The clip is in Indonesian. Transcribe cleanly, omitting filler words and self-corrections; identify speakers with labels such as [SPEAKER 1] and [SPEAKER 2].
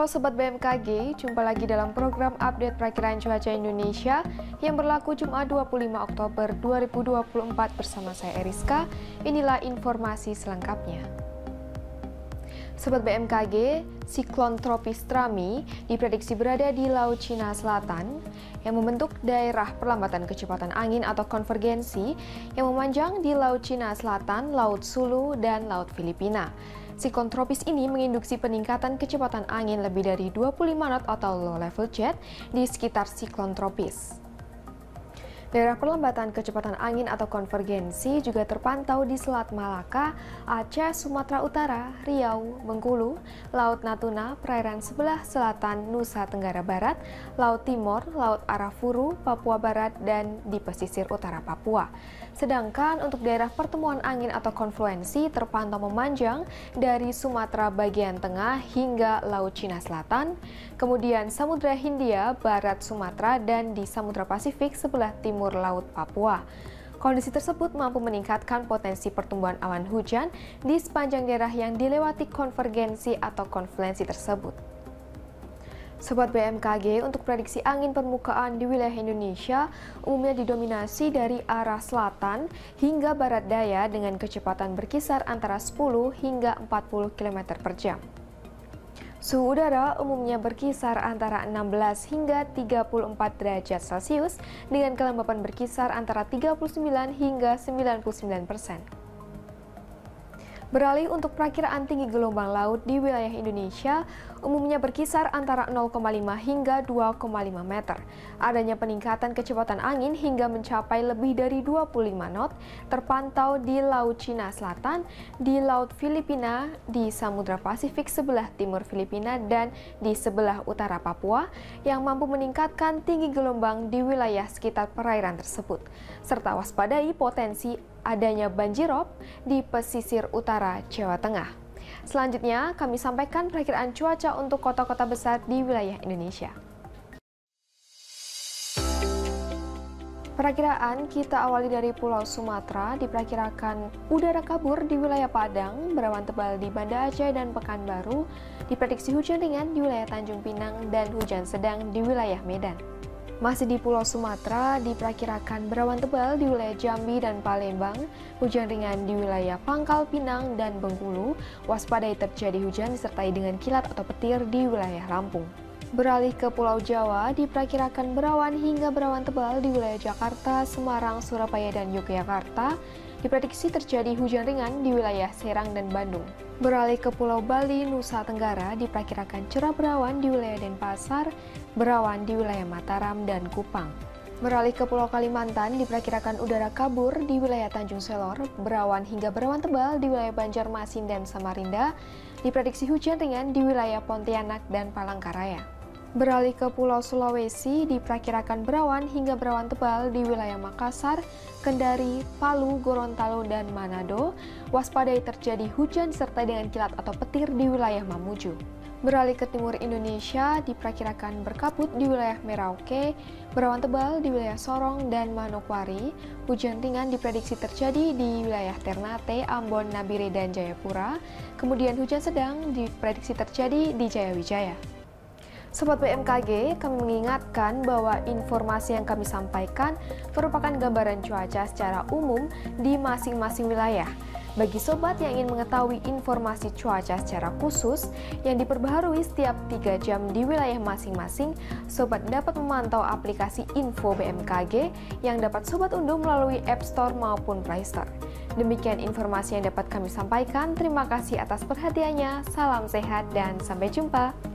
[SPEAKER 1] Halo Sobat BMKG, jumpa lagi dalam program update perakiraan cuaca Indonesia yang berlaku Jumat 25 Oktober 2024 bersama saya Eriska. Inilah informasi selengkapnya. Sobat BMKG, siklon tropis Trami diprediksi berada di Laut Cina Selatan yang membentuk daerah perlambatan kecepatan angin atau konvergensi yang memanjang di Laut Cina Selatan, Laut Sulu, dan Laut Filipina. Siklon tropis ini menginduksi peningkatan kecepatan angin lebih dari 25 knot atau low level jet di sekitar siklon tropis. Daerah perlambatan kecepatan angin atau konvergensi juga terpantau di Selat Malaka, Aceh, Sumatera Utara, Riau, Bengkulu, Laut Natuna, perairan sebelah selatan Nusa Tenggara Barat, Laut Timor, Laut Arafuru, Papua Barat, dan di pesisir utara Papua. Sedangkan untuk daerah pertemuan angin atau konfluensi terpantau memanjang dari Sumatera bagian tengah hingga Laut Cina Selatan, kemudian Samudra Hindia, Barat Sumatera, dan di Samudra Pasifik sebelah timur Laut Papua. Kondisi tersebut mampu meningkatkan potensi pertumbuhan awan hujan di sepanjang daerah yang dilewati konvergensi atau konfluensi tersebut. Sobat BMKG, untuk prediksi angin permukaan di wilayah Indonesia umumnya didominasi dari arah selatan hingga barat daya dengan kecepatan berkisar antara 10 hingga 40 km per jam. Suhu udara umumnya berkisar antara 16 hingga 34 derajat Celcius dengan kelembapan berkisar antara 39 hingga 99%. Beralih untuk perakiraan tinggi gelombang laut di wilayah Indonesia umumnya berkisar antara 0,5 hingga 2,5 meter. Adanya peningkatan kecepatan angin hingga mencapai lebih dari 25 knot terpantau di Laut Cina Selatan, di Laut Filipina, di Samudra Pasifik sebelah timur Filipina, dan di sebelah utara Papua yang mampu meningkatkan tinggi gelombang di wilayah sekitar perairan tersebut, serta waspadai potensi adanya banjirop di pesisir utara Jawa Tengah. Selanjutnya, kami sampaikan perakiraan cuaca untuk kota-kota besar di wilayah Indonesia. Perakiraan kita awali dari Pulau Sumatera, diperkirakan udara kabur di wilayah Padang, berawan tebal di Banda Aceh dan Pekanbaru, diprediksi hujan ringan di wilayah Tanjung Pinang dan hujan sedang di wilayah Medan. Masih di Pulau Sumatera, diperkirakan berawan tebal di wilayah Jambi dan Palembang, hujan ringan di wilayah Pangkal Pinang dan Bengkulu, waspadai terjadi hujan disertai dengan kilat atau petir di wilayah Lampung. Beralih ke Pulau Jawa, diperkirakan berawan hingga berawan tebal di wilayah Jakarta, Semarang, Surabaya, dan Yogyakarta. Diprediksi terjadi hujan ringan di wilayah Serang dan Bandung. Beralih ke Pulau Bali, Nusa Tenggara, diperkirakan cerah berawan di wilayah Denpasar, berawan di wilayah Mataram dan Kupang. Beralih ke Pulau Kalimantan, diperkirakan udara kabur di wilayah Tanjung Selor, berawan hingga berawan tebal di wilayah Banjarmasin dan Samarinda. Diprediksi hujan ringan di wilayah Pontianak dan Palangkaraya. Beralih ke Pulau Sulawesi, diperkirakan berawan hingga berawan tebal di wilayah Makassar, Kendari, Palu, Gorontalo, dan Manado. Waspadai terjadi hujan disertai dengan kilat atau petir di wilayah Mamuju. Beralih ke timur Indonesia, diperkirakan berkabut di wilayah Merauke, berawan tebal di wilayah Sorong dan Manokwari. Hujan ringan diprediksi terjadi di wilayah Ternate, Ambon, Nabire, dan Jayapura. Kemudian hujan sedang diprediksi terjadi di Jayawijaya. Sobat BMKG, kami mengingatkan bahwa informasi yang kami sampaikan merupakan gambaran cuaca secara umum di masing-masing wilayah. Bagi sobat yang ingin mengetahui informasi cuaca secara khusus yang diperbaharui setiap 3 jam di wilayah masing-masing, sobat dapat memantau aplikasi Info BMKG yang dapat sobat unduh melalui App Store maupun Play Store. Demikian informasi yang dapat kami sampaikan. Terima kasih atas perhatiannya. Salam sehat dan sampai jumpa.